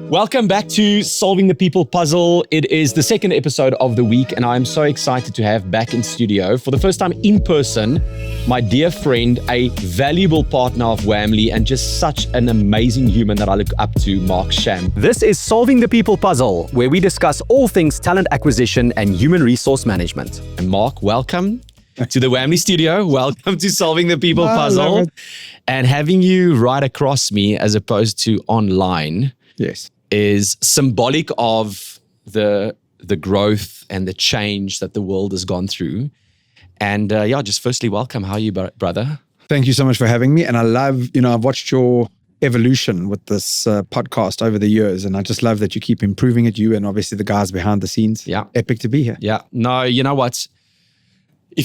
Welcome back to Solving the People Puzzle. It is the second episode of the week, and I'm so excited to have back in studio, for the first time in person, my dear friend, a valuable partner of Whamly, and just such an amazing human that I look up to, Mark Sham. This is Solving the People Puzzle, where we discuss all things talent acquisition and human resource management. And Mark, welcome to the Whamly studio. Welcome to Solving the People Puzzle. And having you right across me as opposed to online. Yes. Is symbolic of the growth and the change that the world has gone through. And just firstly, welcome. How are you, brother? Thank you so much for having me. And I love, I've watched your evolution with this podcast over the years. And I just love that you keep improving it, you and obviously the guys behind the scenes. Yeah. Epic to be here. Yeah. No, you know what? I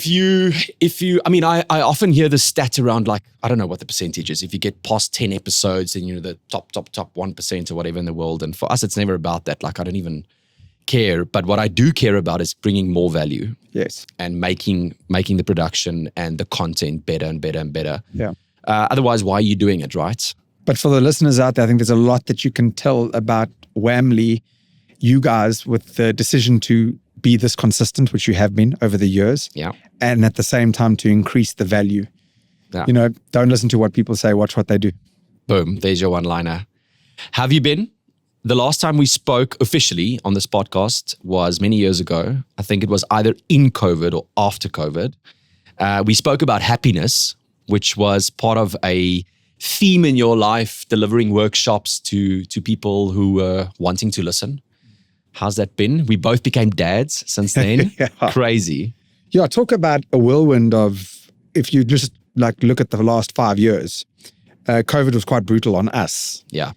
often hear the stat around, like, I don't know what the percentage is. If you get past 10 episodes, then you're the top 1% or whatever in the world. And for us, it's never about that. Like, I don't even care. But what I do care about is bringing more value. Yes. And making the production and the content better and better and better. Yeah. Otherwise, why are you doing it, right? But for the listeners out there, I think there's a lot that you can tell about Whamly, you guys, with the decision to be this consistent, which you have been over the years. Yeah. And at the same time to increase the value. Yeah. Don't listen to what people say, watch what they do. Boom, there's your one-liner. Have you been? The last time we spoke officially on this podcast was many years ago. I think it was either in COVID or after COVID. We spoke about happiness, which was part of a theme in your life, delivering workshops to people who were wanting to listen. How's that been? We both became dads since then. Yeah. Crazy. Yeah, talk about a whirlwind of, if you just look at the last 5 years, COVID was quite brutal on us. Yeah.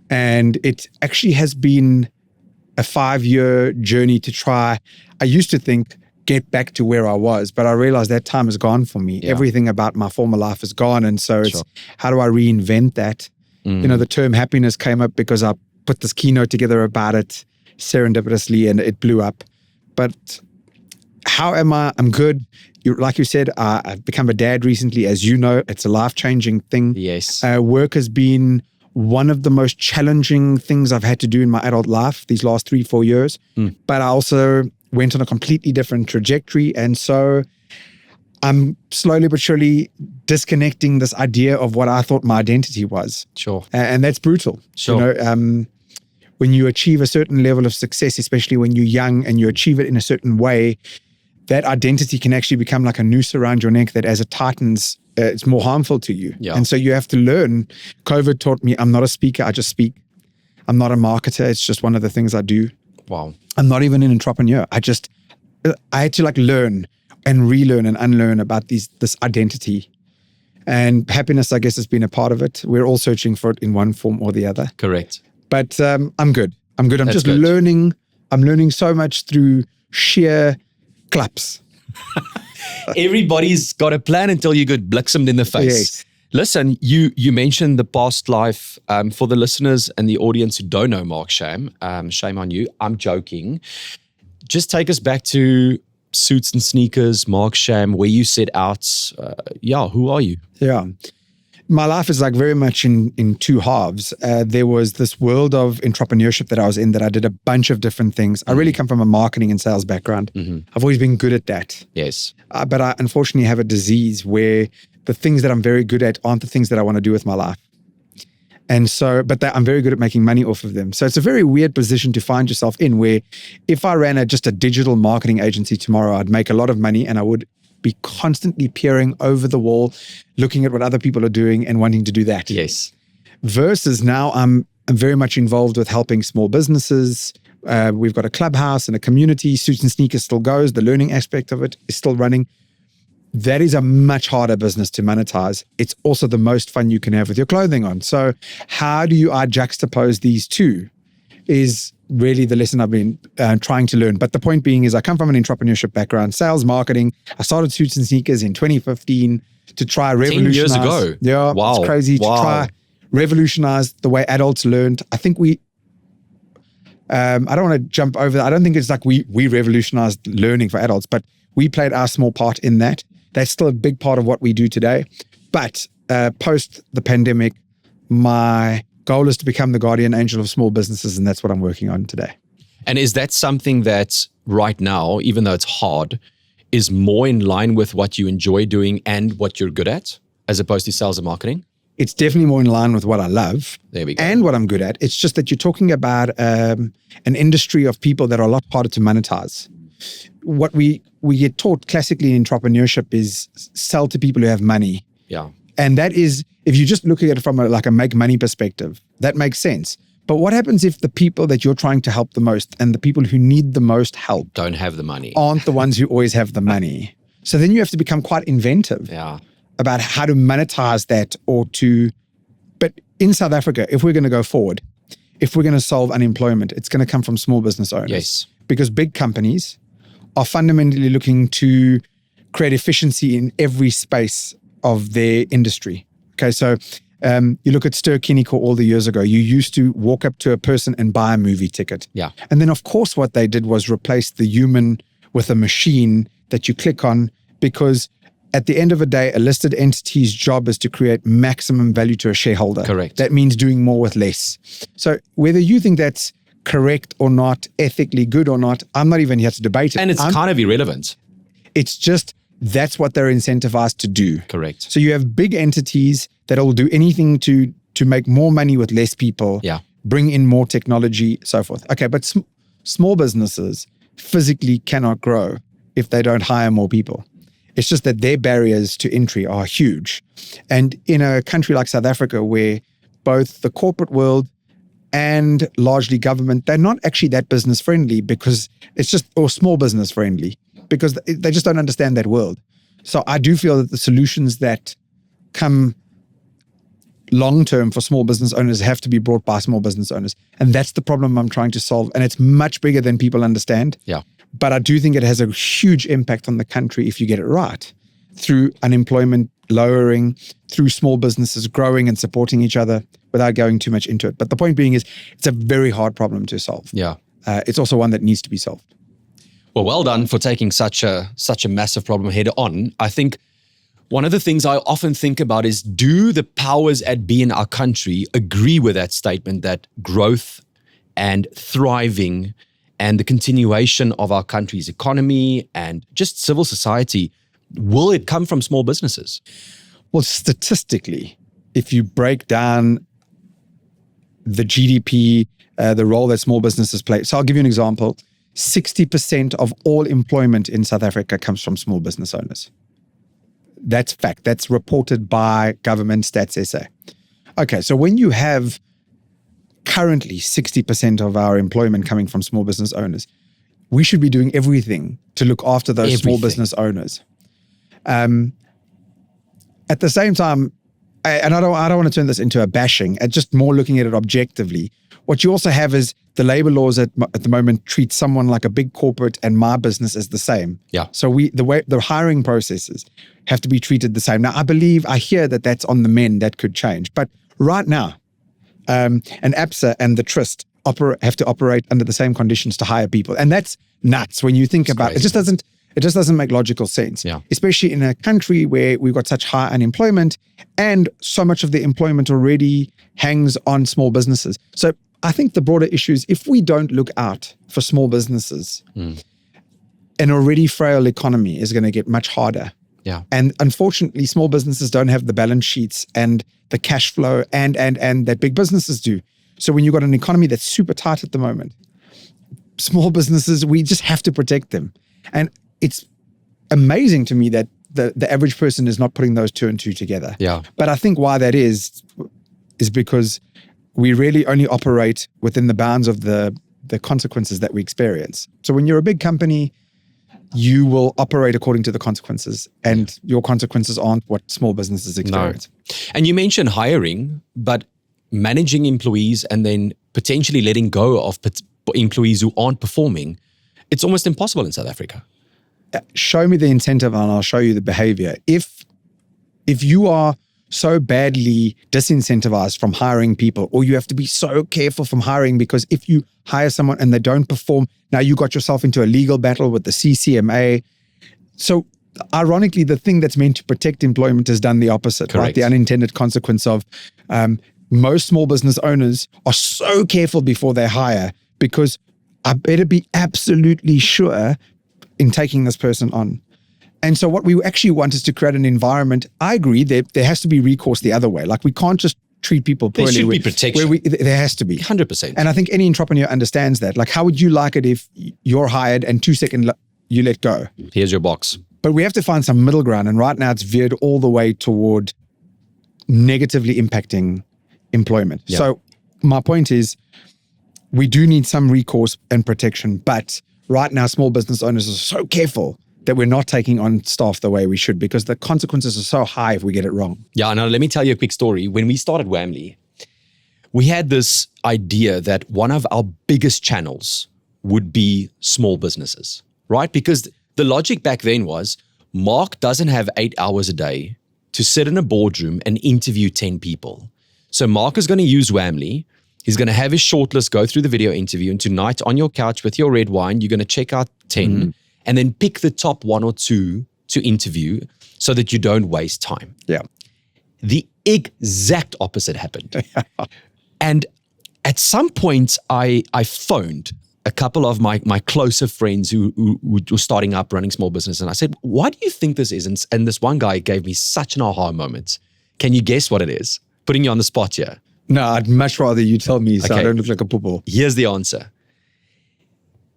And it actually has been a 5-year journey to try. I used to think, get back to where I was, but I realized that time is gone for me. Yeah. Everything about my former life is gone. And so it's, Sure. How do I reinvent that? The term happiness came up because I put this keynote together about it serendipitously and it blew up. But how am I? I'm good. Like you said, I've become a dad recently. As you know, it's a life-changing thing. Yes. Work has been one of the most challenging things I've had to do in my adult life these last 3-4 years. But I also went on a completely different trajectory. And so I'm slowly but surely disconnecting this idea of what I thought my identity was. Sure. And that's brutal. Sure. When you achieve a certain level of success, especially when you're young and you achieve it in a certain way, that identity can actually become like a noose around your neck that as it tightens, it's more harmful to you. Yeah. And so you have to learn. COVID taught me I'm not a speaker, I just speak. I'm not a marketer, it's just one of the things I do. Wow. I'm not even an entrepreneur. I had to learn and relearn and unlearn about this identity. And happiness, I guess, has been a part of it. We're all searching for it in one form or the other. Correct. But I'm good. I'm That's just good. learning. I'm learning so much through sheer claps. Everybody's got a plan until you get blixemed in the face. Yes. Listen, you mentioned the past life. For the listeners and the audience who don't know Mark Sham, shame on you. I'm joking. Just take us back to Suits and Sneakers, Mark Sham, where you set out. Who are you? Yeah. My life is very much in two halves. There was this world of entrepreneurship that I was in that I did a bunch of different things. I really come from a marketing and sales background. I've always been good at that. Yes. But I unfortunately have a disease where the things that I'm very good at aren't the things that I want to do with my life. And so, I'm very good at making money off of them. So it's a very weird position to find yourself in, where if I ran just a digital marketing agency tomorrow, I'd make a lot of money and I would be constantly peering over the wall, looking at what other people are doing and wanting to do that. Yes. Versus now I'm very much involved with helping small businesses. We've got a clubhouse and a community. Suits and Sneakers still goes. The learning aspect of it is still running. That is a much harder business to monetize. It's also the most fun you can have with your clothing on. So how do I juxtapose these two is really the lesson I've been trying to learn. But the point being is I come from an entrepreneurship background, sales, marketing. I started Suits and Sneakers in 2015 to try revolutionize. 10 years ago. Yeah, Wow. It's crazy Wow. to try revolutionize the way adults learned. I think I don't want to jump over that. I don't think it's we revolutionized learning for adults, but we played our small part in that. That's still a big part of what we do today. But post the pandemic, my goal is to become the guardian angel of small businesses, and that's what I'm working on today. And is that something that right now, even though it's hard, is more in line with what you enjoy doing and what you're good at, as opposed to sales and marketing? It's definitely more in line with what I love There we go. and what I'm good at. It's just that you're talking about an industry of people that are a lot harder to monetize. What we get taught classically in entrepreneurship is sell to people who have money. Yeah. And that is, if you just look at it from a make money perspective, that makes sense. But what happens if the people that you're trying to help the most and the people who need the most help Don't have the money. aren't the ones who always have the money? So then you have to become quite inventive. Yeah. About how to monetize that but in South Africa, if we're going to go forward, if we're going to solve unemployment, it's going to come from small business owners. Yes. Because big companies are fundamentally looking to create efficiency in every space of their industry. Okay, so you look at Ster-Kinekor all the years ago, you used to walk up to a person and buy a movie ticket. Yeah. And then of course what they did was replace the human with a machine that you click on, because at the end of the day, a listed entity's job is to create maximum value to a shareholder. Correct. That means doing more with less. So whether you think that's correct or not, ethically good or not, I'm not even here to debate it. And it's kind of irrelevant. It's just that's what they're incentivized to do. Correct. So you have big entities that will do anything to make more money with less people, Yeah. bring in more technology, so forth. Okay, but small businesses physically cannot grow if they don't hire more people. It's just that their barriers to entry are huge. And in a country like South Africa, where both the corporate world and largely government, they're not actually that business friendly or small business friendly, because they just don't understand that world. So I do feel that the solutions that come long-term for small business owners have to be brought by small business owners. And that's the problem I'm trying to solve. And it's much bigger than people understand. Yeah. But I do think it has a huge impact on the country if you get it right, through unemployment lowering, through small businesses growing and supporting each other, without going too much into it. But the point being is, it's a very hard problem to solve. Yeah. It's also one that needs to be solved. Well done for taking such a massive problem head on. I think one of the things I often think about is, do the powers at be in our country agree with that statement that growth and thriving and the continuation of our country's economy and just civil society, will it come from small businesses? Well, statistically, if you break down the GDP, the role that small businesses play. So I'll give you an example. 60% of all employment in South Africa comes from small business owners. That's fact. That's reported by Government Stats SA. Okay, so when you have currently 60% of our employment coming from small business owners, we should be doing everything to look after those small business owners. At the same time, I don't want to turn this into a bashing, just more looking at it objectively. What you also have is the labor laws at the moment treat someone like a big corporate and my business as the same. Yeah. So the hiring processes have to be treated the same. Now, I hear that that's on the mend, that could change. But right now, an ABSA and the Trust have to operate under the same conditions to hire people. And that's nuts when you think about it. It just doesn't make logical sense. Yeah. Especially in a country where we've got such high unemployment and so much of the employment already hangs on small businesses. So I think the broader issue is, if we don't look out for small businesses, an already frail economy is going to get much harder. Yeah. And unfortunately, small businesses don't have the balance sheets and the cash flow and that big businesses do. So when you've got an economy that's super tight at the moment, small businesses, we just have to protect them. And it's amazing to me that the average person is not putting those two and two together. Yeah. But I think why that is because we really only operate within the bounds of the consequences that we experience. So when you're a big company, you will operate according to the consequences, and your consequences aren't what small businesses experience. No. And you mentioned hiring, but managing employees and then potentially letting go of employees who aren't performing, it's almost impossible in South Africa. Show me the incentive and I'll show you the behavior. If you are so badly disincentivized from hiring people, or you have to be so careful from hiring because if you hire someone and they don't perform, now you got yourself into a legal battle with the CCMA. So ironically, the thing that's meant to protect employment has done the opposite, right? The unintended consequence of most small business owners are so careful before they hire because I better be absolutely sure in taking this person on. And so what we actually want is to create an environment. I agree that there has to be recourse the other way. Like we can't just treat people poorly. There should be protection. There has to be. 100%. And I think any entrepreneur understands that. Like how would you like it if you're hired and 2 seconds you let go? Here's your box. But we have to find some middle ground. And right now it's veered all the way toward negatively impacting employment. Yeah. So my point is we do need some recourse and protection. But right now small business owners are so careful that we're not taking on staff the way we should because the consequences are so high if we get it wrong. Yeah, now let me tell you a quick story. When we started Whamly, we had this idea that one of our biggest channels would be small businesses, right? Because the logic back then was Mark doesn't have 8 hours a day to sit in a boardroom and interview 10 people. So Mark is going to use Whamly. He's going to have his shortlist go through the video interview, and tonight on your couch with your red wine, you're going to check out 10 and then pick the top 1 or 2 to interview so that you don't waste time. Yeah. The exact opposite happened. And at some point, I phoned a couple of my closer friends who were starting up running small business. And I said, why do you think this is? And this one guy gave me such an aha moment. Can you guess what it is? Putting you on the spot here. No, I'd much rather you tell me so I don't look like a poo-poo. Here's the answer.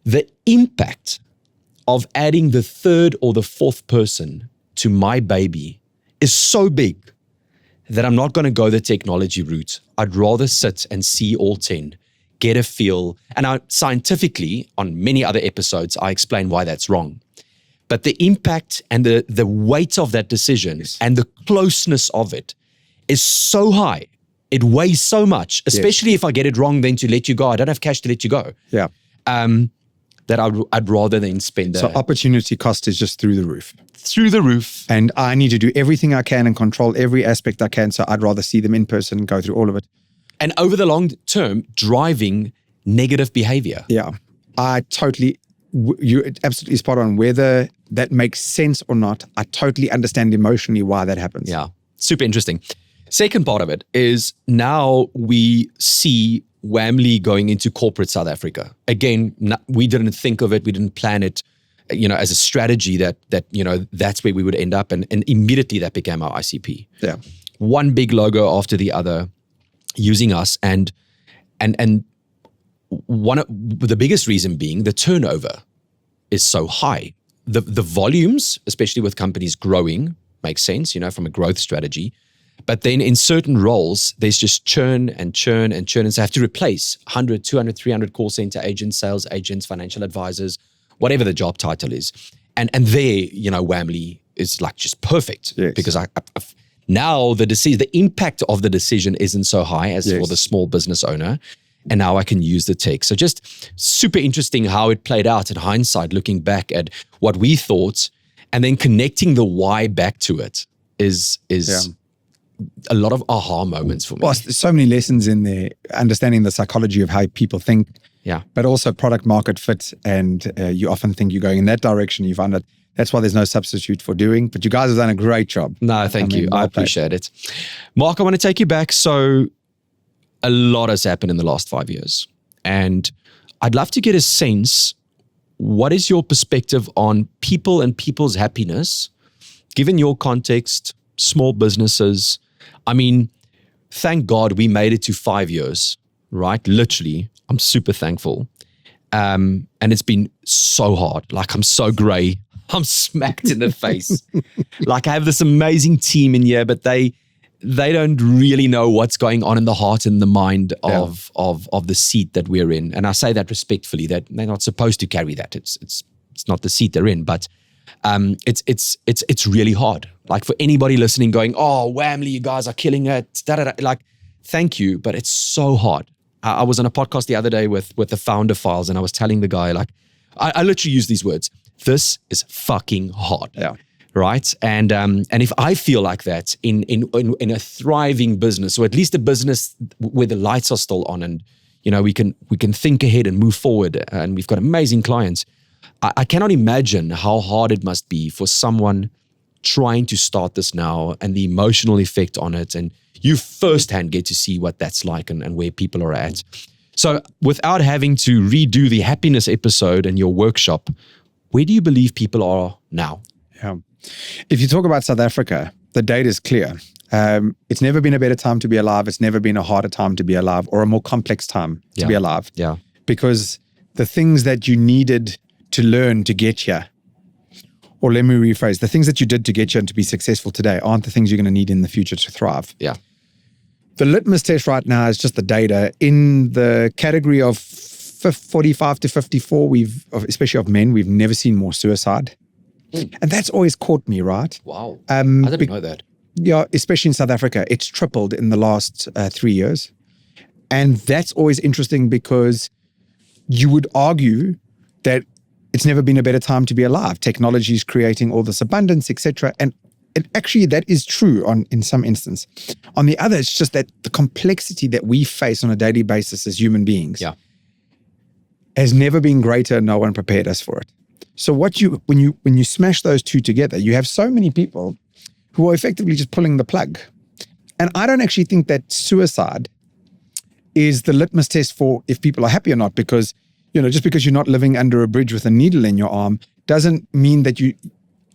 The impact of adding the 3rd or the 4th person to my baby is so big that I'm not going to go the technology route. I'd rather sit and see all 10, get a feel. And scientifically, on many other episodes, I explain why that's wrong. But the impact and the weight of that decision and the closeness of it is so high. It weighs so much, especially if I get it wrong, then to let you go. I don't have cash to let you go. Yeah. That I'd rather than spend So opportunity cost is just through the roof. Through the roof. And I need to do everything I can and control every aspect I can. So I'd rather see them in person and go through all of it. And over the long term, driving negative behavior. Yeah. You're absolutely spot on. Whether that makes sense or not, I totally understand emotionally why that happens. Yeah. Super interesting. Second part of it is now we see Whamly going into corporate South Africa. Again, we didn't think of it. We didn't plan it, as a strategy that that's where we would end up. And immediately that became our ICP. Yeah. One big logo after the other using us. And one of the biggest reason being the turnover is so high. The volumes, especially with companies growing, makes sense, from a growth strategy. But then in certain roles, there's just churn and churn and churn. And so I have to replace 100, 200, 300 call center agents, sales agents, financial advisors, whatever the job title is. And there, Whamly is like just perfect. Yes. Because now the impact of the decision isn't so high as for the small business owner. And now I can use the tech. So just super interesting how it played out in hindsight, looking back at what we thought and then connecting the why back to it is a lot of aha moments for me. Well, there's so many lessons in there, understanding the psychology of how people think, but also product market fit. And you often think you're going in that direction. You find that that's why there's no substitute for doing. But you guys have done a great job. No, thank you. I appreciate it. Mark, I want to take you back. So a lot has happened in the last 5 years. And I'd love to get a sense, what is your perspective on people and people's happiness, given your context, small businesses? I mean, thank God we made it to 5 years, right? Literally, I'm super thankful. And it's been so hard. Like, I'm so gray. I'm smacked in the face. Like, I have this amazing team in here, but they don't really know what's going on in the heart and the mind of the seat that we're in. And I say that respectfully, that they're not supposed to carry that. It's not the seat they're in, but it's really hard. Like, for anybody listening going, oh, Whamly, you guys are killing it. Like, thank you, but it's so hard. I was on a podcast the other day with the founder files, and I was telling the guy, like, I literally use these words. This is fucking hard. Yeah. Right. And if I feel like that in a thriving business, or at least a business where the lights are still on, and we can think ahead and move forward, and we've got amazing clients, I cannot imagine how hard it must be for someone trying to start this now and the emotional effect on it. And you firsthand get to see what that's like and where people are at. So without having to redo the happiness episode and your workshop, where do you believe people are now? Yeah. If you talk about South Africa, the data is clear. It's never been a better time to be alive. It's never been a harder time to be alive or a more complex time to be alive. Yeah. Because the things that you needed to learn to get here, or let me rephrase, the things that you did to get here and to be successful today aren't the things you're going to need in the future to thrive. Yeah. The litmus test right now is just the data. In the category of 45 to 54, especially of men, we've never seen more suicide. And that's always caught me, right? Wow. I didn't know that. Yeah, especially in South Africa, it's tripled in the last 3 years. And that's always interesting because you would argue that it's never been a better time to be alive. Technology is creating all this abundance, etc. And actually, that is true in some instance. On the other, it's just that the complexity that we face on a daily basis as human beings has never been greater. No one prepared us for it. So when you smash those two together, you have so many people who are effectively just pulling the plug. And I don't actually think that suicide is the litmus test for if people are happy or not, because, just because you're not living under a bridge with a needle in your arm doesn't mean that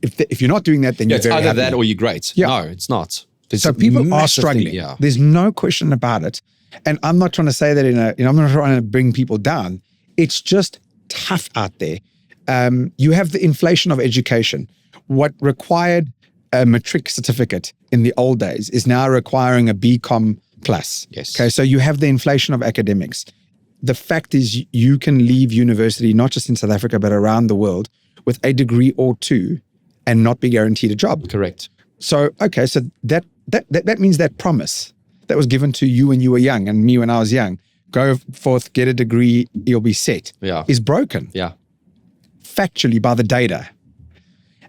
if you're not doing that, then you're very happy. It's either that or you're great. Yeah. No, it's not. So people are struggling. There's no question about it. And I'm not trying to say that I'm not trying to bring people down. It's just tough out there. You have the inflation of education. What required a matric certificate in the old days is now requiring a BCom plus. Yes. Okay, so you have the inflation of academics. The fact is you can leave university, not just in South Africa, but around the world with a degree or two and not be guaranteed a job. Correct. So, okay, so that means that promise that was given to you when you were young and me when I was young, go forth, get a degree, you'll be set, is broken. Yeah. Factually by the data.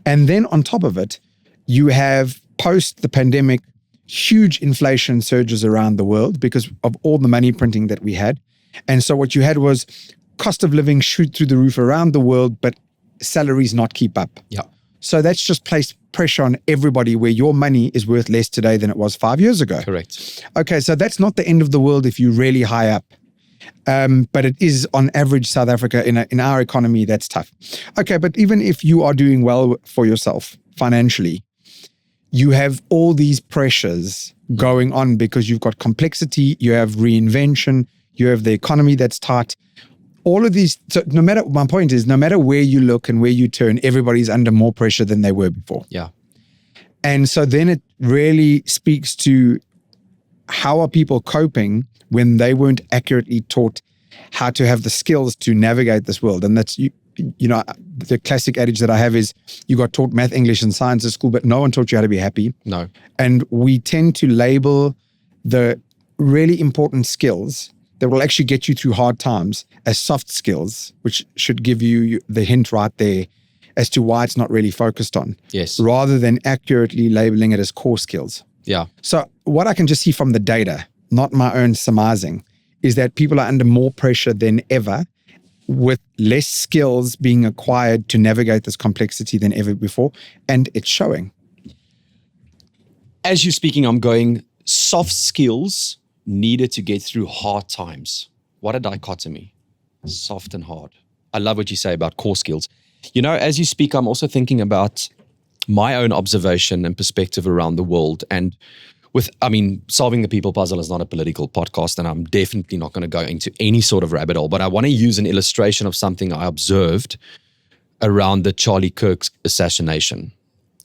And then on top of it, you have post the pandemic, huge inflation surges around the world because of all the money printing that we had. And so what you had was cost of living shoot through the roof around the world, but salaries not keep up. Yeah. So that's just placed pressure on everybody where your money is worth less today than it was 5 years ago. Correct. Okay, so that's not the end of the world if you're really high up. But it is on average South Africa in our economy, that's tough. Okay, but even if you are doing well for yourself financially, you have all these pressures going on because you've got complexity, you have reinvention, you have the economy that's tight. All of these, so my point is, no matter where you look and where you turn, everybody's under more pressure than they were before. Yeah. And so then it really speaks to how are people coping when they weren't accurately taught how to have the skills to navigate this world. And that's, the classic adage that I have is you got taught math, English, and science at school, but no one taught you how to be happy. No. And we tend to label the really important skills that will actually get you through hard times as soft skills, which should give you the hint right there as to why it's not really focused on. Yes. Rather than accurately labeling it as core skills. Yeah. So what I can just see from the data, not my own surmising, is that people are under more pressure than ever with less skills being acquired to navigate this complexity than ever before. And it's showing. As you're speaking, I'm going, soft skills needed to get through hard times. What a dichotomy. Soft and hard. I love what you say about core skills. As you speak, I'm also thinking about my own observation and perspective around the world. And solving the people puzzle is not a political podcast, and I'm definitely not going to go into any sort of rabbit hole, but I want to use an illustration of something I observed around the Charlie Kirk's assassination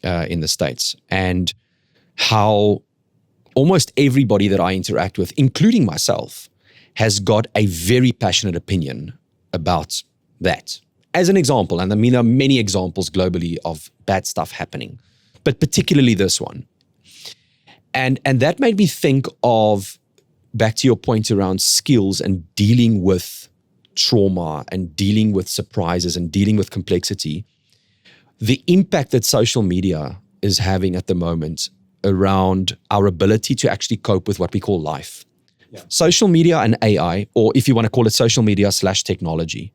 in the States, and how almost everybody that I interact with, including myself, has got a very passionate opinion about that. As an example, and there are many examples globally of bad stuff happening, but particularly this one. And that made me think of, back to your point around skills and dealing with trauma and dealing with surprises and dealing with complexity, the impact that social media is having at the moment around our ability to actually cope with what we call life. Yeah. Social media and AI, or if you want to call it social media / technology,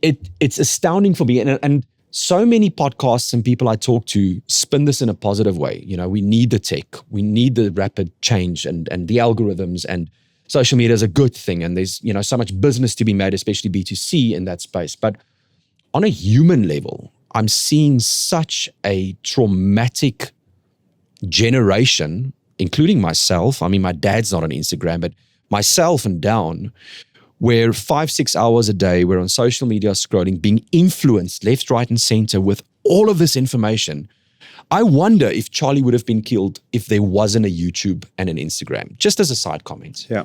it's astounding for me. And so many podcasts and people I talk to spin this in a positive way. You know, we need the tech, we need the rapid change and the algorithms, and social media is a good thing. And there's, you know, so much business to be made, especially B2C in that space. But on a human level, I'm seeing such a traumatic generation, including myself. I mean, my dad's not on Instagram, but myself and down, where 5-6 hours a day we're on social media scrolling, being influenced left, right, and center with all of this information. I wonder if Charlie would have been killed if there wasn't a YouTube and an Instagram, just as a side comment. Yeah.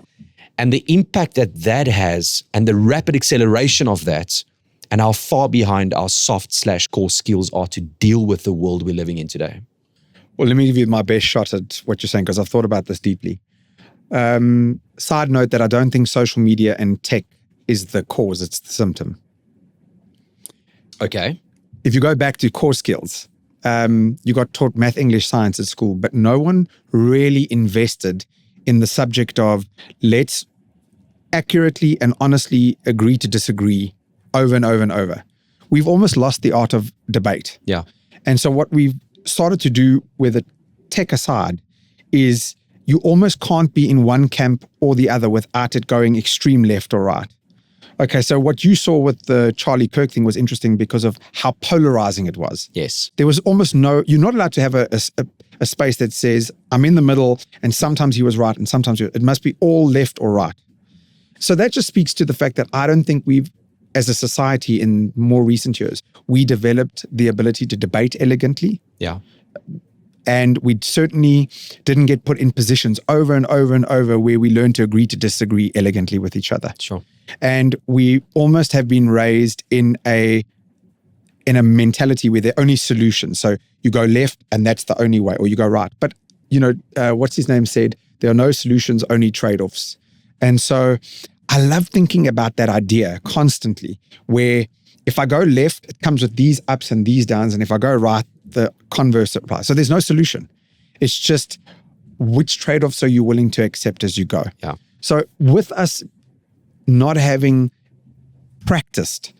And the impact that that has and the rapid acceleration of that and how far behind our soft/core skills are to deal with the world we're living in today. Well, let me give you my best shot at what you're saying, because I've thought about this deeply. Side note that I don't think social media and tech is the cause, it's the symptom. Okay. If you go back to core skills, you got taught math, English, science at school, but no one really invested in the subject of let's accurately and honestly agree to disagree over and over and over. We've almost lost the art of debate. Yeah. And so what we've started to do with the tech aside is you almost can't be in one camp or the other without it going extreme left or right. Okay, so what you saw with the Charlie Kirk thing was interesting because of how polarizing it was. Yes. There was almost you're not allowed to have a space that says, I'm in the middle and sometimes he was right and sometimes it must be all left or right. So that just speaks to the fact that I don't think we've, as a society in more recent years, we developed the ability to debate elegantly. Yeah. And we certainly didn't get put in positions over and over and over where we learned to agree to disagree elegantly with each other. Sure. And we almost have been raised in a mentality where there are only solutions. So you go left and that's the only way, or you go right. But, you know, what's his name said, there are no solutions, only trade-offs. And so I love thinking about that idea constantly, where if I go left, it comes with these ups and these downs. And if I go right, the converse applies. So there's no solution. It's just which trade-offs are you willing to accept as you go? Yeah. So with us not having practiced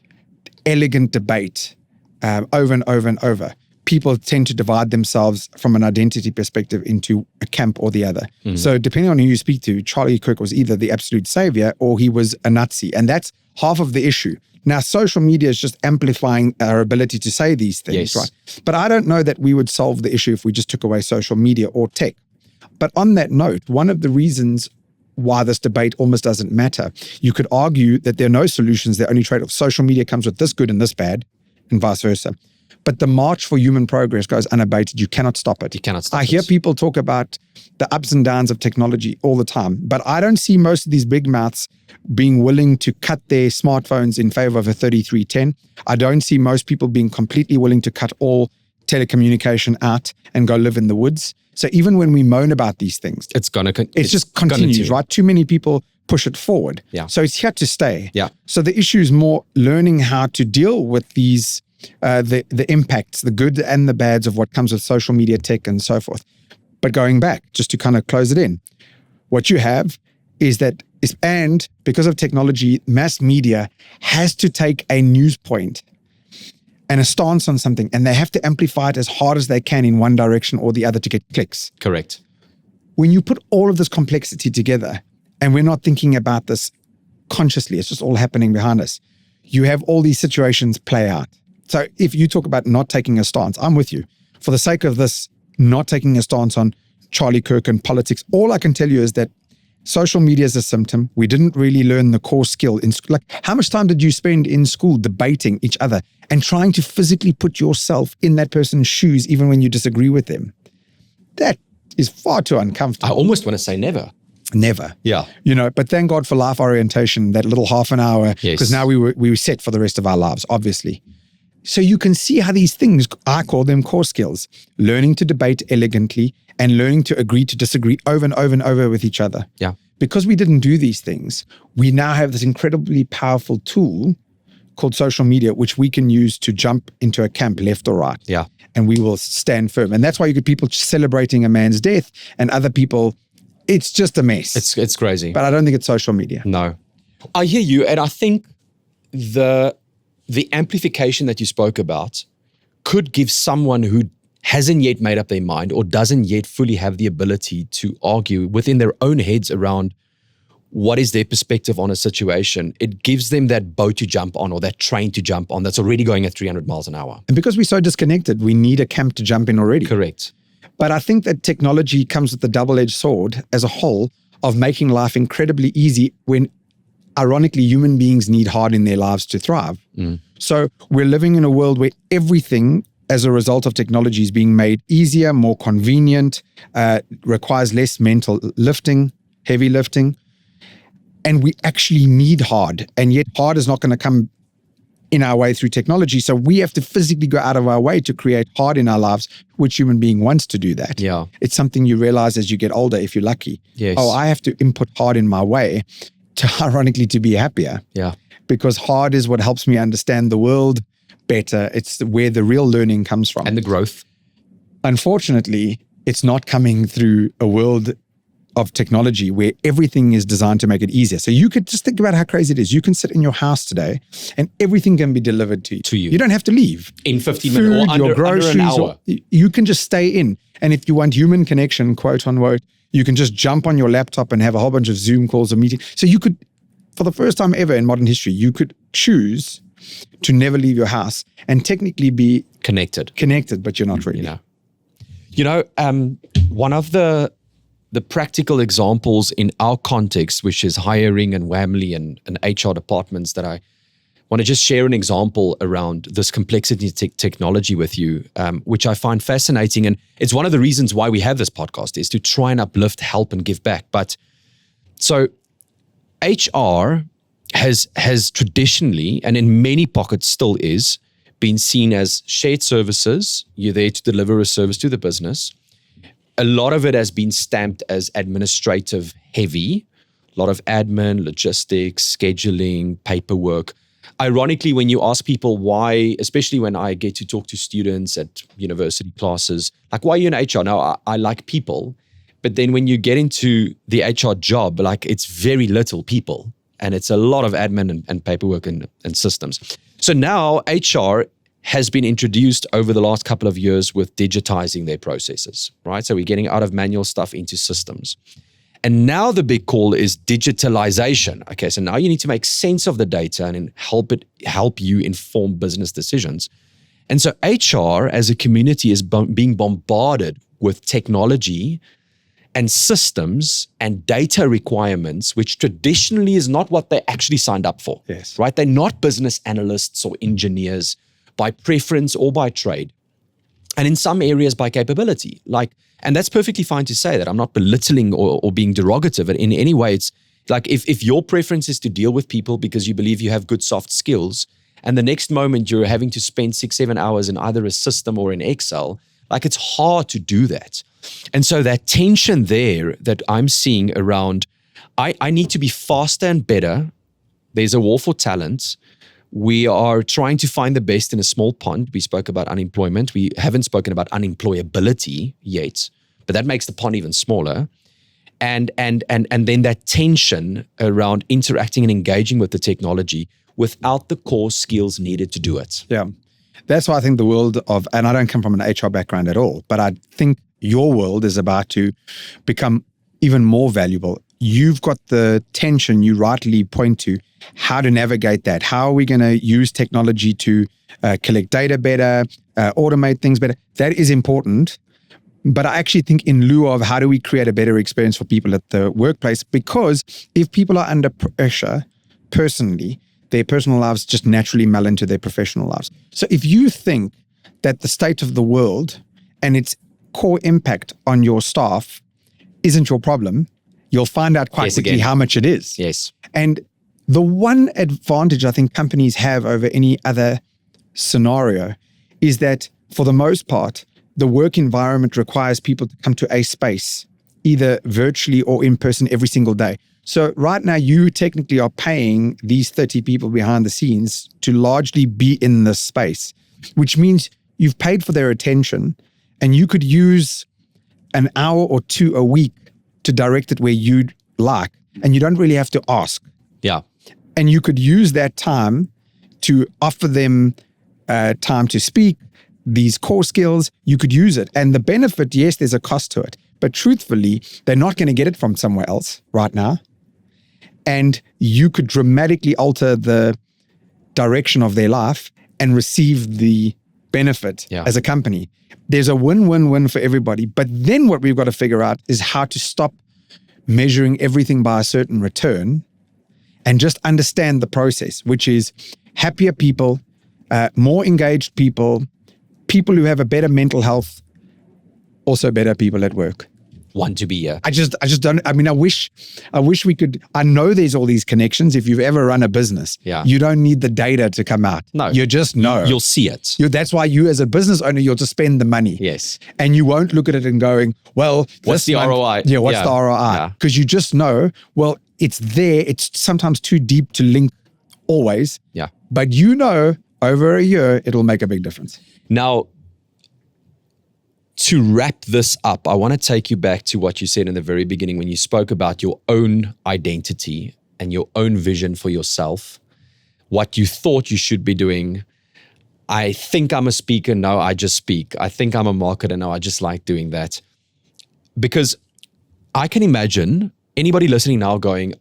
elegant debate over and over and over, people tend to divide themselves from an identity perspective into a camp or the other. Mm-hmm. So depending on who you speak to, Charlie Kirk was either the absolute savior or he was a Nazi. And that's half of the issue. Now, social media is just amplifying our ability to say these things, right? But I don't know that we would solve the issue if we just took away social media or tech. But on that note, one of the reasons why this debate almost doesn't matter, you could argue that there are no solutions, there are only trade-offs. Social media comes with this good and this bad, and vice versa. But the march for human progress goes unabated. You cannot stop it. You cannot stop it. I hear people talk about the ups and downs of technology all the time, but I don't see most of these big mouths being willing to cut their smartphones in favor of a 3310. I don't see most people being completely willing to cut all telecommunication out and go live in the woods. So even when we moan about these things, it's just continues, right? Too many people push it forward. Yeah. So it's here to stay. Yeah. So the issue is more learning how to deal with these the impacts, the good and the bads of what comes with social media, tech, and so forth. But going back, just to kind of close it in, what you have is that, and because of technology, mass media has to take a news point and a stance on something, and they have to amplify it as hard as they can in one direction or the other to get clicks. Correct. When you put all of this complexity together, and we're not thinking about this consciously, it's just all happening behind us, you have all these situations play out. So if you talk about not taking a stance, I'm with you. For the sake of this, not taking a stance on Charlie Kirk and politics, all I can tell you is that social media is a symptom. We didn't really learn the core skill in school. Like, how much time did you spend in school debating each other and trying to physically put yourself in that person's shoes, even when you disagree with them? That is far too uncomfortable. I almost want to say never. Never. Yeah. You know, but thank God for life orientation, that little half an hour, because now we were set for the rest of our lives, obviously. So you can see how these things, I call them core skills, learning to debate elegantly and learning to agree to disagree over and over and over with each other. Yeah. Because we didn't do these things, we now have this incredibly powerful tool called social media, which we can use to jump into a camp left or right. Yeah. And we will stand firm. And that's why you get people celebrating a man's death and other people, it's just a mess. It's crazy. But I don't think it's social media. No. I hear you. And I think the amplification that you spoke about could give someone who hasn't yet made up their mind or doesn't yet fully have the ability to argue within their own heads around what is their perspective on a situation, it gives them that boat to jump on or that train to jump on that's already going at 300 miles an hour. And because we're so disconnected, we need a camp to jump in already. Correct. But I think that technology comes with the double-edged sword as a whole of making life incredibly easy when, ironically, human beings need hard in their lives to thrive. So we're living in a world where everything as a result of technology is being made easier, more convenient, requires less mental lifting, heavy lifting. And we actually need hard. And yet hard is not going to come in our way through technology. So we have to physically go out of our way to create hard in our lives. Which human being wants to do that? Yeah. It's something you realize as you get older, if you're lucky. Yes. Oh, I have to input hard in my way to, ironically, to be happier. Yeah. Because hard is what helps me understand the world better. It's where the real learning comes from. And the growth. Unfortunately, it's not coming through a world of technology where everything is designed to make it easier. So you could just think about how crazy it is. You can sit in your house today and everything can be delivered to you. You don't have to leave. In 15 minutes or under an hour. You can just stay in. And if you want human connection, quote unquote, you can just jump on your laptop and have a whole bunch of Zoom calls or meetings. So you could, for the first time ever in modern history, you could choose to never leave your house and technically be connected, but you're not really. One of the practical examples in our context, which is hiring and WAMLY and HR departments, that I want to just share an example around this complexity technology with you, which I find fascinating. And it's one of the reasons why we have this podcast, is to try and uplift, help, and give back. But so HR has traditionally, and in many pockets still is, been seen as shared services. You're there to deliver a service to the business. A lot of it has been stamped as administrative heavy, a lot of admin, logistics, scheduling, paperwork. Ironically, when you ask people why, especially when I get to talk to students at university classes, like, why are you in HR? Now, I like people, but then when you get into the HR job, like, it's very little people and it's a lot of admin and paperwork and systems. So now HR has been introduced over the last couple of years with digitizing their processes, right? So we're getting out of manual stuff into systems. And now the big call is digitalization. Okay, so now you need to make sense of the data and help you inform business decisions. And so HR as a community is being bombarded with technology and systems and data requirements, which traditionally is not what they actually signed up for. Yes. Right? They're not business analysts or engineers by preference or by trade. And in some areas by capability. And that's perfectly fine to say that. I'm not belittling or being derogative in any way. It's like if your preference is to deal with people because you believe you have good soft skills, and the next moment you're having to spend 6-7 hours in either a system or in Excel, like, it's hard to do that. And so that tension there that I'm seeing around, I need to be faster and better. There's a war for talent. We are trying to find the best in a small pond. We spoke about unemployment. We haven't spoken about unemployability yet, but that makes the pond even smaller. And then that tension around interacting and engaging with the technology without the core skills needed to do it. Yeah. That's why I think the world of, and I don't come from an HR background at all, but I think your world is about to become even more valuable. You've got the tension you rightly point to, how to navigate that. How are we going to use technology to collect data better, automate things better? That is important. But I actually think in lieu of how do we create a better experience for people at the workplace, because if people are under pressure personally, their personal lives just naturally meld into their professional lives. So if you think that the state of the world and its core impact on your staff isn't your problem, you'll find out quite quickly how much it is. Yes. And the one advantage I think companies have over any other scenario is that for the most part, the work environment requires people to come to a space, either virtually or in person every single day. So right now, you technically are paying these 30 people behind the scenes to largely be in this space, which means you've paid for their attention and you could use an hour or two a week to direct it where you'd like, and you don't really have to ask. Yeah. And you could use that time to offer them time to speak, these core skills, you could use it. And the benefit, yes, there's a cost to it. But truthfully, they're not going to get it from somewhere else right now. And you could dramatically alter the direction of their life and receive the benefit as a company. There's a win-win-win for everybody. But then what we've got to figure out is how to stop measuring everything by a certain return and just understand the process, which is happier people, more engaged people, people who have a better mental health, also better people at work. Want to be here. I just don't, I mean, I wish we could, I know there's all these connections. If you've ever run a business, you don't need the data to come out. No. You just know. You'll see it. That's why you as a business owner, you'll just spend the money. Yes. And you won't look at it and going, well, what's the ROI? Yeah, what's the ROI? Because you just know, well, it's there. It's sometimes too deep to link always. Yeah. But over a year, it'll make a big difference. Now, to wrap this up, I want to take you back to what you said in the very beginning when you spoke about your own identity and your own vision for yourself, what you thought you should be doing. I think I'm a speaker. No, I just speak. I think I'm a marketer. No, I just like doing that. Because I can imagine anybody listening now going,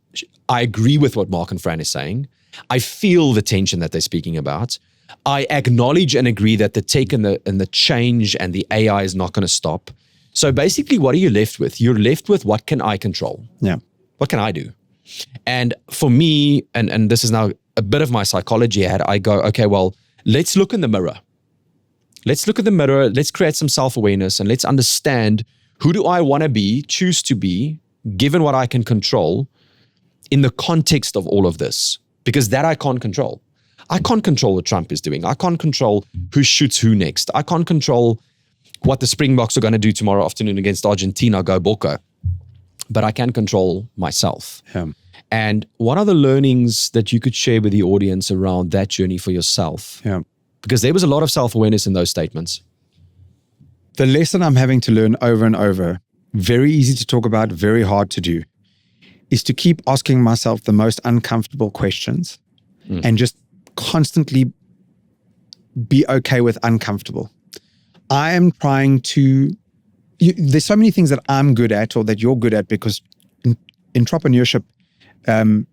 I agree with what Mark and Fran is saying. I feel the tension that they're speaking about. I acknowledge and agree that the tech and the change and the AI is not going to stop. So basically, what are you left with? You're left with, what can I control? Yeah. What can I do? And for me, and this is now a bit of my psychology hat, I go, okay, well, let's look in the mirror. Let's look at the mirror. Let's create some self-awareness and let's understand, who do I want to be, choose to be, given what I can control in the context of all of this? Because that I can't control. I can't control what Trump is doing. I can't control who shoots who next. I can't control what the Springboks are going to do tomorrow afternoon against Argentina, go Boca. But I can control myself. Yeah. And what are the learnings that you could share with the audience around that journey for yourself? Yeah. Because there was a lot of self-awareness in those statements. The lesson I'm having to learn over and over, very easy to talk about, very hard to do, is to keep asking myself the most uncomfortable questions and just constantly be okay with uncomfortable. I am trying to, there's so many things that I'm good at or that you're good at, because entrepreneurship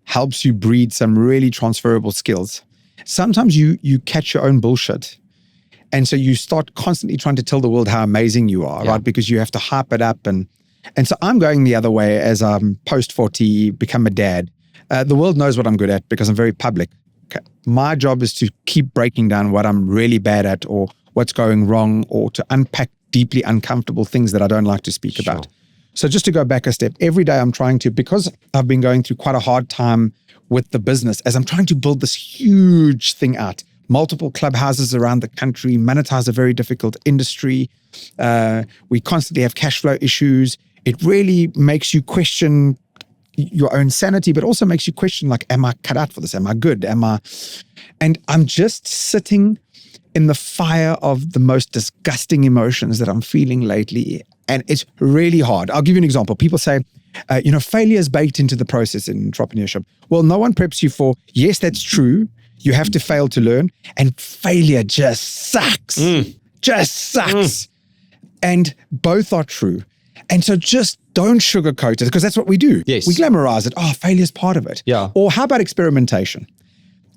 helps you breed some really transferable skills. Sometimes you catch your own bullshit. And so you start constantly trying to tell the world how amazing you are, right? Because you have to hype it up. And so I'm going the other way as I'm post-40, become a dad. The world knows what I'm good at because I'm very public. Okay. My job is to keep breaking down what I'm really bad at or what's going wrong, or to unpack deeply uncomfortable things that I don't like to speak about. So just to go back a step, every day I'm trying to, because I've been going through quite a hard time with the business, as I'm trying to build this huge thing out, multiple clubhouses around the country, monetize a very difficult industry. We constantly have cash flow issues. It really makes you question your own sanity, but also makes you question, like, am I cut out for this? Am I good? And I'm just sitting in the fire of the most disgusting emotions that I'm feeling lately. And it's really hard. I'll give you an example. People say, failure is baked into the process in entrepreneurship. Well, no one preps you for, yes, that's true. You have to fail to learn. And failure just sucks. Just sucks. And both are true. And so just don't sugarcoat it, because that's what we do. Yes. We glamorize it. Oh, failure is part of it. Yeah. Or how about experimentation?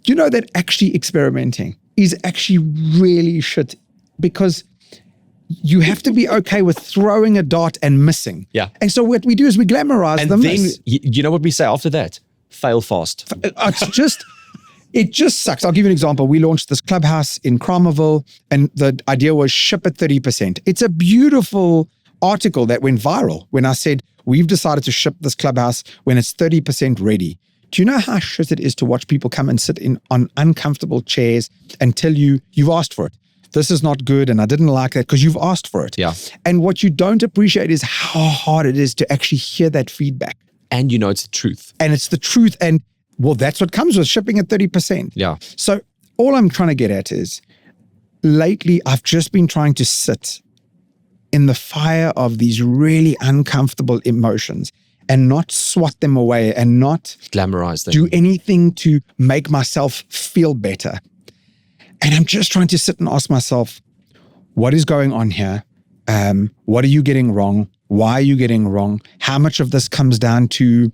You know that actually experimenting is actually really shit, because you have to be okay with throwing a dart and missing. Yeah. And so what we do is we glamorize the miss. And then, you know what we say after that? Fail fast. It just sucks. I'll give you an example. We launched this clubhouse in Kramerville, and the idea was ship at 30%. It's a beautiful article that went viral when I said, we've decided to ship this clubhouse when it's 30% ready. Do you know how shit it is to watch people come and sit on uncomfortable chairs and tell you, you've asked for it. This is not good, and I didn't like that, because you've asked for it. Yeah. And what you don't appreciate is how hard it is to actually hear that feedback. And it's the truth. And it's the truth. And well, that's what comes with shipping at 30%. Yeah. So all I'm trying to get at is, lately, I've just been trying to sit in the fire of these really uncomfortable emotions and not swat them away and not glamorize them, do anything to make myself feel better. And I'm just trying to sit and ask myself, what is going on here? What are you getting wrong? Why are you getting wrong? How much of this comes down to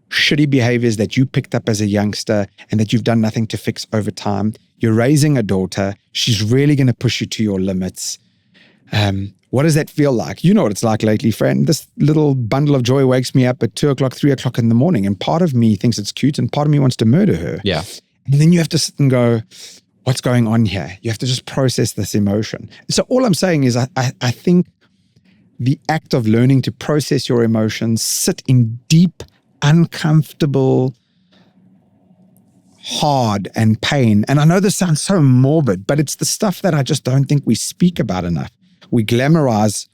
shitty behaviors that you picked up as a youngster and that you've done nothing to fix over time? You're raising a daughter. She's really going to push you to your limits. What does that feel like? You know what it's like lately, friend. This little bundle of joy wakes me up at 2 o'clock, 3 o'clock in the morning, and part of me thinks it's cute and part of me wants to murder her. Yeah. And then you have to sit and go, what's going on here? You have to just process this emotion. So all I'm saying is I think the act of learning to process your emotions, sit in deep, uncomfortable, hard and pain. And I know this sounds so morbid, but it's the stuff that I just don't think we speak about enough. We glamorize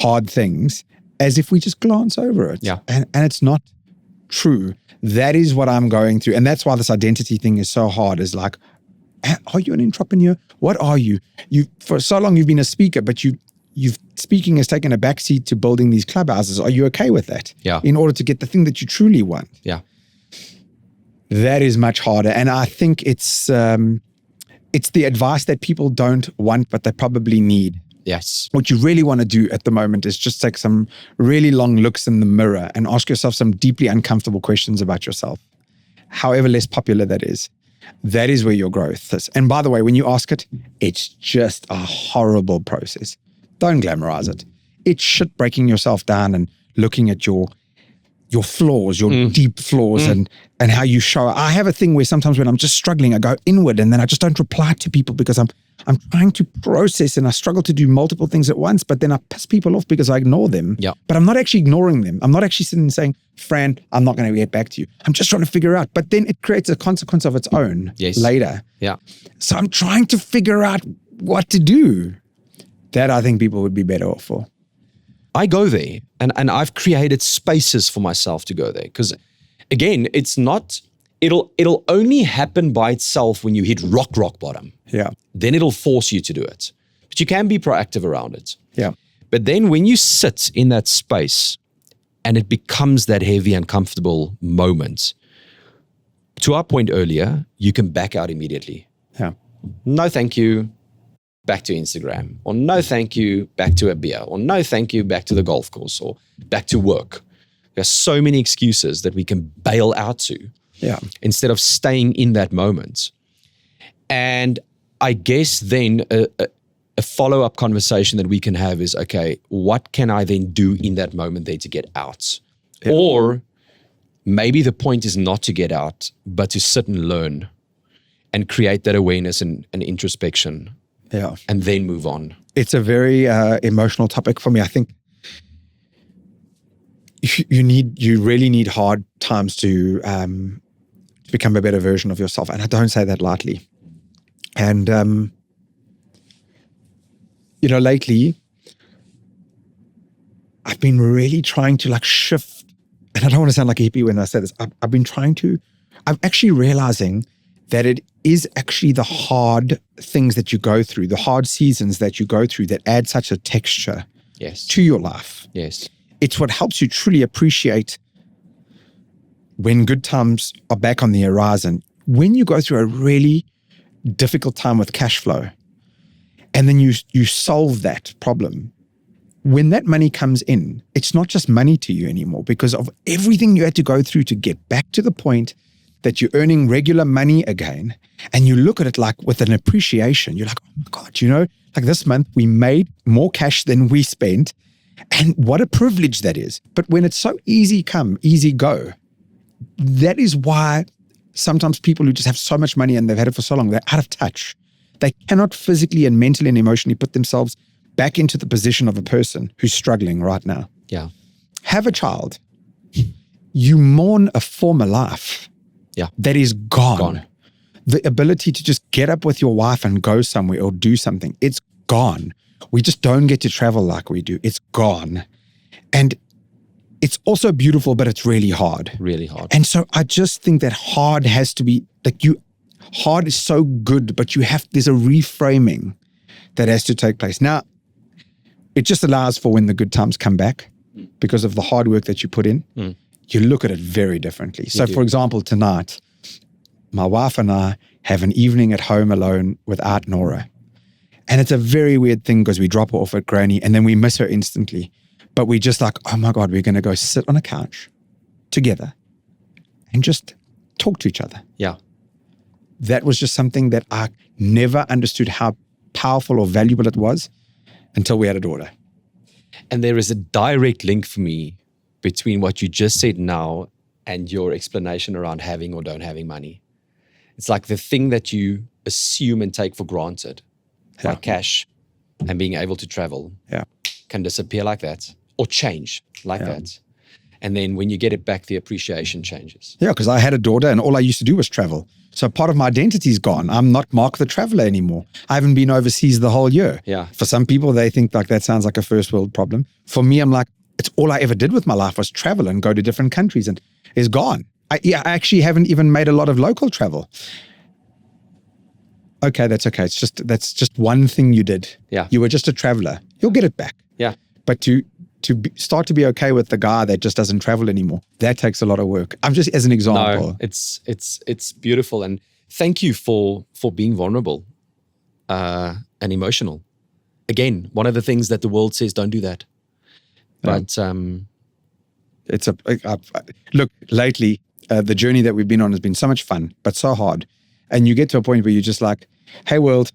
hard things as if we just glance over it. Yeah. And it's not true. That is what I'm going through. And that's why this identity thing is so hard, is like, are you an entrepreneur? What are you? For so long you've been a speaker, but speaking has taken a backseat to building these clubhouses. Are you okay with that? Yeah. In order to get the thing that you truly want. Yeah. That is much harder. And I think it's the advice that people don't want, but they probably need. Yes. What you really want to do at the moment is just take some really long looks in the mirror and ask yourself some deeply uncomfortable questions about yourself. However less popular that is where your growth is. And by the way, when you ask it, it's just a horrible process. Don't glamorize it. It's shit breaking yourself down and looking at your flaws, your deep flaws and how you show. I have a thing where sometimes when I'm just struggling, I go inward and then I just don't reply to people because I'm trying to process and I struggle to do multiple things at once, but then I piss people off because I ignore them. Yeah. But I'm not actually ignoring them. I'm not actually sitting and saying, Fran, I'm not going to get back to you. I'm just trying to figure out. But then it creates a consequence of its own later. Yeah. So I'm trying to figure out what to do. That I think people would be better off for. I go there and I've created spaces for myself to go there because, again, it'll only happen by itself when you hit rock bottom. Yeah. Then it'll force you to do it. But you can be proactive around it. Yeah. But then when you sit in that space and it becomes that heavy, uncomfortable moment, to our point earlier, you can back out immediately. Yeah. No, thank you. Back to Instagram, or no thank you, back to a beer, or no thank you, back to the golf course, or back to work. There's so many excuses that we can bail out to instead of staying in that moment. And I guess then a follow-up conversation that we can have is, okay, what can I then do in that moment there to get out? Yeah. Or maybe the point is not to get out, but to sit and learn and create that awareness and introspection. Yeah. And then move on. It's a very emotional topic for me. I think you really need hard times to become a better version of yourself. And I don't say that lightly. And, lately, I've been really trying to shift. And I don't want to sound like a hippie when I say this. I'm actually realizing that it is actually the hard things that you go through, the hard seasons that you go through that add such a texture to your life. Yes. It's what helps you truly appreciate when good times are back on the horizon. When you go through a really difficult time with cash flow, and then you solve that problem, when that money comes in, it's not just money to you anymore because of everything you had to go through to get back to the point that you're earning regular money again, and you look at it with an appreciation. You're like, oh my God, this month we made more cash than we spent, and what a privilege that is. But when it's so easy come, easy go, that is why sometimes people who just have so much money and they've had it for so long, they're out of touch. They cannot physically and mentally and emotionally put themselves back into the position of a person who's struggling right now. Yeah. Have a child. You mourn a former life. Yeah. That is gone. The ability to just get up with your wife and go somewhere or do something, it's gone. We just don't get to travel like we do. It's gone. And it's also beautiful, but it's really hard. Really hard. And so I just think that hard has to be, hard is so good, but there's a reframing that has to take place. Now, it just allows for when the good times come back because of the hard work that you put in. You look at it very differently. So, for example, tonight, my wife and I have an evening at home alone without Nora. And it's a very weird thing because we drop her off at Granny and then we miss her instantly. But we just like, oh my God, we're going to go sit on a couch together and just talk to each other. Yeah. That was just something that I never understood how powerful or valuable it was until we had a daughter. And there is a direct link for me between what you just said now and your explanation around having or don't having money. It's like the thing that you assume and take for granted, like cash and being able to travel, can disappear like that or change like that. And then when you get it back, the appreciation changes. Yeah, because I had a daughter and all I used to do was travel. So part of my identity is gone. I'm not Mark the Traveler anymore. I haven't been overseas the whole year. Yeah. For some people, they think like that sounds like a first world problem. For me, I'm like, it's all I ever did with my life was travel and go to different countries, and it's gone. I actually haven't even made a lot of local travel. Okay, that's okay. That's just one thing you did. Yeah. You were just a traveler. You'll get it back. Yeah. But start to be okay with the guy that just doesn't travel anymore, that takes a lot of work. I'm just as an example. No, it's beautiful, and thank you for being vulnerable and emotional. Again, one of the things that the world says, don't do that. But look, lately the journey that we've been on has been so much fun, but so hard. And you get to a point where you're just like, hey world,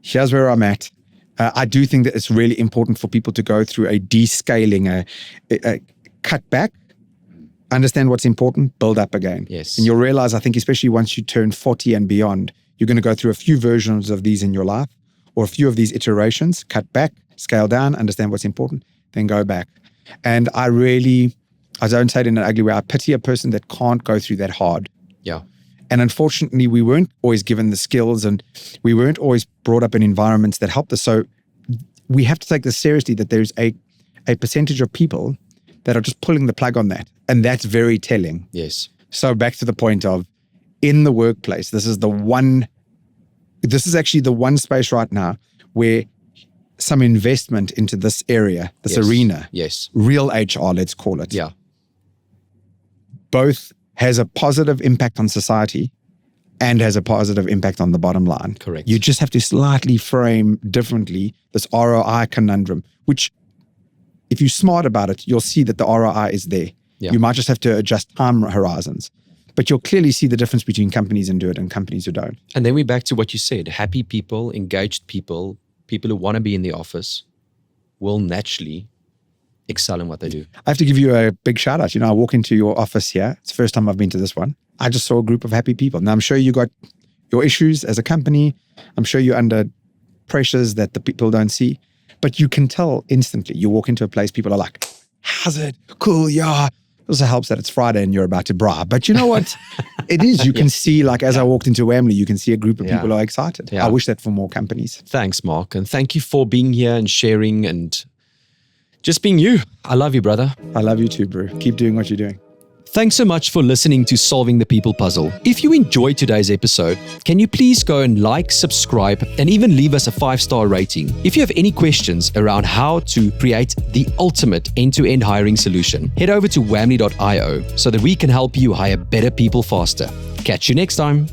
here's where I'm at. I do think that it's really important for people to go through a descaling, a cut back, understand what's important, build up again. Yes. And you'll realize, I think, especially once you turn 40 and beyond, you're going to go through a few versions of these in your life or a few of these iterations, cut back, scale down, understand what's important, then go back. And I don't say it in an ugly way, I pity a person that can't go through that hard. Yeah. And unfortunately, we weren't always given the skills and we weren't always brought up in environments that helped us. So we have to take this seriously, that there's a percentage of people that are just pulling the plug on that. And that's very telling. Yes. So back to the point of in the workplace, this is actually the one space right now where some investment into this area, this arena, real HR, let's call it. Yeah. Both has a positive impact on society and has a positive impact on the bottom line. Correct. You just have to slightly frame differently this ROI conundrum, which if you're smart about it, you'll see that the ROI is there. Yeah. You might just have to adjust time horizons, but you'll clearly see the difference between companies that do it and companies who don't. And then we're back to what you said, happy people, engaged people, people who want to be in the office will naturally excel in what they do. I have to give you a big shout out. I walk into your office here. It's the first time I've been to this one. I just saw a group of happy people. Now, I'm sure you got your issues as a company. I'm sure you're under pressures that the people don't see. But you can tell instantly. You walk into a place, people are like, how's it? Cool, yeah. It also helps that it's Friday and you're about to bra. But you know what? It is. You can see, like as I walked into Wembley, you can see a group of people who are excited. Yeah. I wish that for more companies. Thanks, Mark. And thank you for being here and sharing and just being you. I love you, brother. I love you too, bro. Keep doing what you're doing. Thanks so much for listening to Solving the People Puzzle. If you enjoyed today's episode, can you please go and like, subscribe, and even leave us a 5-star rating? If you have any questions around how to create the ultimate end-to-end hiring solution, head over to whamly.io so that we can help you hire better people faster. Catch you next time.